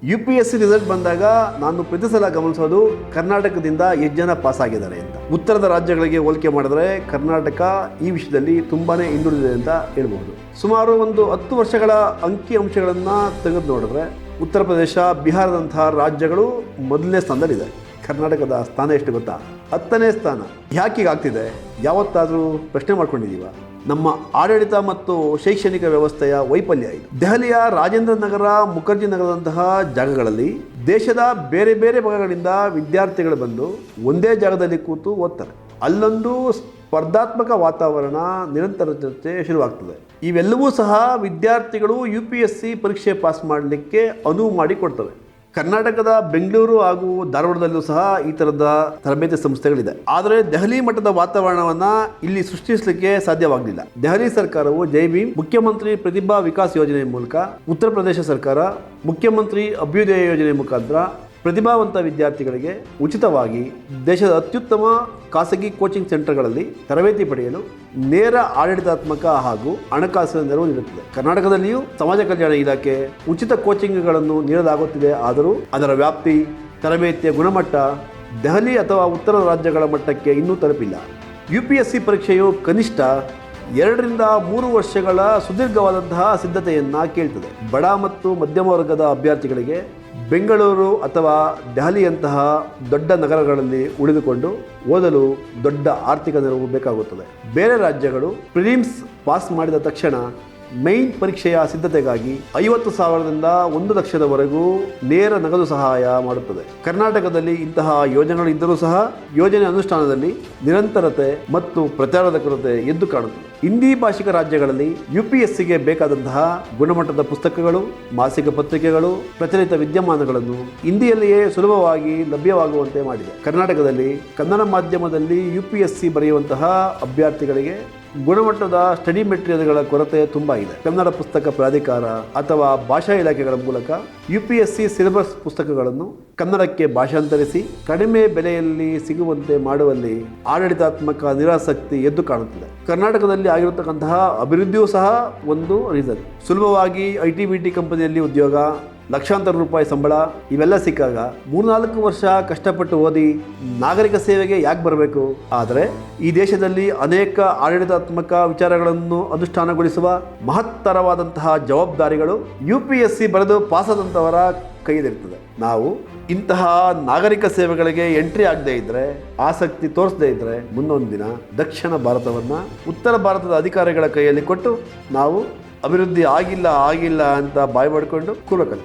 UPSC result ಬಂದಾಗ ನಾನು ಪ್ರತಿ ಸಲ ಗಮನಿಸೋದು ಕರ್ನಾಟಕದಿಂದ ಎಷ್ಟು ಜನ ಪಾಸ್ ಆಗಿದ್ದಾರೆ ಅಂತ. ಉತ್ತರದ ರಾಜ್ಯಗಳಿಗೆ ಹೋಲಿಕೆ ಮಾಡಿದ್ರೆ ಕರ್ನಾಟಕ ಈ ವಿಷಯದಲ್ಲಿ ತುಂಬಾನೇ ಹಿಂದುಳಿದಿದೆ ಅಂತ ಹೇಳ್ಬೋದು. ಸುಮಾರು ಒಂದು 10 ವರ್ಷಗಳ ಅಂಕಿ ಅಂಶಗಳನ್ನ ತೆಗೆದು ನೋಡಿದ್ರೆ ಉತ್ತರ ಪ್ರದೇಶ, ಬಿಹಾರದಂತಹ ರಾಜ್ಯಗಳು ಮೊದಲನೇ ಸ್ಥಾನದಲ್ಲಿದೆ. ಕರ್ನಾಟಕದ ಸ್ಥಾನ ಎಷ್ಟು ಗೊತ್ತಾ? 10ನೇ ಸ್ಥಾನ. ಯಾಕೀಗಾಗ್ತಿದೆ? ಯಾವತ್ತಾದರೂ ಪ್ರಶ್ನೆ ಮಾಡ್ಕೊಂಡಿದ್ದೀವ? ನಮ್ಮ ಆಡಳಿತ ಮತ್ತು ಶೈಕ್ಷಣಿಕ ವ್ಯವಸ್ಥೆಯ ವೈಫಲ್ಯ ಇದು. ದೆಹಲಿಯ ರಾಜೇಂದ್ರ ನಗರ, ಮುಖರ್ಜಿ ನಗರದಂತಹ ಜಾಗಗಳಲ್ಲಿ ದೇಶದ ಬೇರೆ ಬೇರೆ ಭಾಗಗಳಿಂದ ವಿದ್ಯಾರ್ಥಿಗಳು ಬಂದು ಒಂದೇ ಜಾಗದಲ್ಲಿ ಕೂತು ಓದ್ತಾರೆ. ಅಲ್ಲೊಂದು ಸ್ಪರ್ಧಾತ್ಮಕ ವಾತಾವರಣ, ನಿರಂತರ ಚರ್ಚೆ ಶುರುವಾಗ್ತದೆ. ಇವೆಲ್ಲವೂ ಸಹ ವಿದ್ಯಾರ್ಥಿಗಳು UPSC ಪರೀಕ್ಷೆ ಪಾಸ್ ಮಾಡಲಿಕ್ಕೆ ಅನುವು ಮಾಡಿಕೊಡ್ತವೆ. ಕರ್ನಾಟಕದ ಬೆಂಗಳೂರು ಹಾಗೂ ಧಾರವಾಡದಲ್ಲೂ ಸಹ ಈ ಥರದ ತರಬೇತಿ ಸಂಸ್ಥೆಗಳಿದೆ. ಆದರೆ ದೆಹಲಿ ಮಟ್ಟದ ವಾತಾವರಣವನ್ನ ಇಲ್ಲಿ ಸೃಷ್ಟಿಸಲಿಕ್ಕೆ ಸಾಧ್ಯವಾಗಲಿಲ್ಲ. ದೆಹಲಿ ಸರ್ಕಾರವು ಜೈ ಭೀಮ್, ಮುಖ್ಯಮಂತ್ರಿ ಪ್ರತಿಭಾ ವಿಕಾಸ್ ಯೋಜನೆ ಮೂಲಕ, ಉತ್ತರ ಪ್ರದೇಶ ಸರ್ಕಾರ ಮುಖ್ಯಮಂತ್ರಿ ಅಭ್ಯುದಯ ಯೋಜನೆ ಮುಖಾಂತರ ಪ್ರತಿಭಾವಂತ ವಿದ್ಯಾರ್ಥಿಗಳಿಗೆ ಉಚಿತವಾಗಿ ದೇಶದ ಅತ್ಯುತ್ತಮ ಖಾಸಗಿ ಕೋಚಿಂಗ್ ಸೆಂಟರ್ಗಳಲ್ಲಿ ತರಬೇತಿ ಪಡೆಯಲು ನೇರ ಆಡಳಿತಾತ್ಮಕ ಹಾಗೂ ಹಣಕಾಸಿನ ನೆರವು ನೀಡುತ್ತದೆ. ಕರ್ನಾಟಕದಲ್ಲಿಯೂ ಸಮಾಜ ಕಲ್ಯಾಣ ಇಲಾಖೆ ಉಚಿತ ಕೋಚಿಂಗ್ಗಳನ್ನು ನೀಡಲಾಗುತ್ತಿದೆ. ಆದರೂ ಅದರ ವ್ಯಾಪ್ತಿ, ತರಬೇತಿಯ ಗುಣಮಟ್ಟ ದೆಹಲಿ ಅಥವಾ ಉತ್ತರ ರಾಜ್ಯಗಳ ಮಟ್ಟಕ್ಕೆ ಇನ್ನೂ ತಲುಪಿಲ್ಲ. UPSC ಪರೀಕ್ಷೆಯು ಕನಿಷ್ಠ 2 ರಿಂದ 3 ವರ್ಷಗಳ ಸುದೀರ್ಘವಾದಂತಹ ಸಿದ್ಧತೆಯನ್ನು ಕೇಳ್ತದೆ. ಬಡ ಮತ್ತು ಮಧ್ಯಮ ವರ್ಗದ ಅಭ್ಯರ್ಥಿಗಳಿಗೆ ಬೆಂಗಳೂರು ಅಥವಾ ದೆಹಲಿಯಂತಹ ದೊಡ್ಡ ನಗರಗಳಲ್ಲಿ ಉಳಿದುಕೊಂಡು ಓದಲು ದೊಡ್ಡ ಆರ್ಥಿಕ ನೆರವು ಬೇಕಾಗುತ್ತದೆ. ಬೇರೆ ರಾಜ್ಯಗಳು ಪ್ರಿಲಿಮ್ಸ್ ಪಾಸ್ ಮಾಡಿದ ತಕ್ಷಣ ಮೈನ್ ಪರೀಕ್ಷೆಯ ಸಿದ್ಧತೆಗಾಗಿ 50,000ದಿಂದ 1 ಲಕ್ಷದವರೆಗೂ ನೇರ ನಗದು ಸಹಾಯ ಮಾಡುತ್ತದೆ. ಕರ್ನಾಟಕದಲ್ಲಿ ಇಂತಹ ಯೋಜನೆಗಳು ಇದ್ದರೂ ಸಹ ಯೋಜನೆ ಅನುಷ್ಠಾನದಲ್ಲಿ ನಿರಂತರತೆ ಮತ್ತು ಪ್ರಚಾರದ ಕೊರತೆ ಎದ್ದು ಕಾಣುತ್ತದೆ. ಹಿಂದಿ ಭಾಷಿಕ ರಾಜ್ಯಗಳಲ್ಲಿ UPSCಗೆ ಬೇಕಾದಂತಹ ಗುಣಮಟ್ಟದ ಪುಸ್ತಕಗಳು, ಮಾಸಿಕ ಪತ್ರಿಕೆಗಳು, ಪ್ರಚಲಿತ ವಿದ್ಯಮಾನಗಳನ್ನು ಹಿಂದಿಯಲ್ಲಿಯೇ ಸುಲಭವಾಗಿ ಲಭ್ಯವಾಗುವಂತೆ ಮಾಡಿದೆ. ಕರ್ನಾಟಕದಲ್ಲಿ ಕನ್ನಡ ಮಾಧ್ಯಮದಲ್ಲಿ UPSC ಬರೆಯುವಂತಹ ಅಭ್ಯರ್ಥಿಗಳಿಗೆ ಗುಣಮಟ್ಟದ ಸ್ಟಡಿ ಮೆಟೀರಿಯಲ್ಗಳ ಕೊರತೆ ತುಂಬ ಇದೆ. ಕನ್ನಡ ಪುಸ್ತಕ ಪ್ರಾಧಿಕಾರ ಅಥವಾ ಭಾಷಾ ಇಲಾಖೆಗಳ ಮೂಲಕ UPSC ಸಿಲೆಬಸ್ ಪುಸ್ತಕಗಳನ್ನು ಕನ್ನಡಕ್ಕೆ ಭಾಷಾಂತರಿಸಿ ಕಡಿಮೆ ಬೆಲೆಯಲ್ಲಿ ಸಿಗುವಂತೆ ಮಾಡುವಲ್ಲಿ ಆಡಳಿತಾತ್ಮಕ ನಿರಾಸಕ್ತಿ ಎದ್ದು ಕಾಣುತ್ತಿದೆ. ಕರ್ನಾಟಕದಲ್ಲಿ ಆಗಿರತಕ್ಕಂತಹ ಅಭಿವೃದ್ಧಿಯೂ ಸಹ ಒಂದು ರೀಸನ್. ಸುಲಭವಾಗಿ IT-BT ಕಂಪನಿಯಲ್ಲಿ ಉದ್ಯೋಗ, ಲಕ್ಷಾಂತರ ರೂಪಾಯಿ ಸಂಬಳ ಇವೆಲ್ಲ ಸಿಕ್ಕಾಗ 3-4 ವರ್ಷ ಕಷ್ಟಪಟ್ಟು ಓದಿ ನಾಗರಿಕ ಸೇವೆಗೆ ಯಾಕೆ ಬರಬೇಕು? ಆದರೆ ಈ ದೇಶದಲ್ಲಿ ಅನೇಕ ಆಡಳಿತಾತ್ಮಕ ವಿಚಾರಗಳನ್ನು ಅನುಷ್ಠಾನಗೊಳಿಸುವ ಮಹತ್ತರವಾದಂತಹ ಜವಾಬ್ದಾರಿಗಳು UPSC ಬರೆದು ಪಾಸಾದಂಥವರ ಕೈಯಲ್ಲಿರ್ತದೆ. ನಾವು ಇಂತಹ ನಾಗರಿಕ ಸೇವೆಗಳಿಗೆ ಎಂಟ್ರಿ ಆಗದೇ ಇದ್ದರೆ, ಆಸಕ್ತಿ ತೋರಿಸದೇ ಇದ್ದರೆ ಮುಂದೊಂದು ದಿನ ದಕ್ಷಿಣ ಭಾರತವನ್ನು ಉತ್ತರ ಭಾರತದ ಅಧಿಕಾರಿಗಳ ಕೈಯಲ್ಲಿ ಕೊಟ್ಟು ನಾವು ಅಭಿವೃದ್ಧಿ ಆಗಿಲ್ಲ ಅಂತ ಬಾಯಿ ಮಾಡಿಕೊಂಡು ಕೂರಕಲ್ಲ.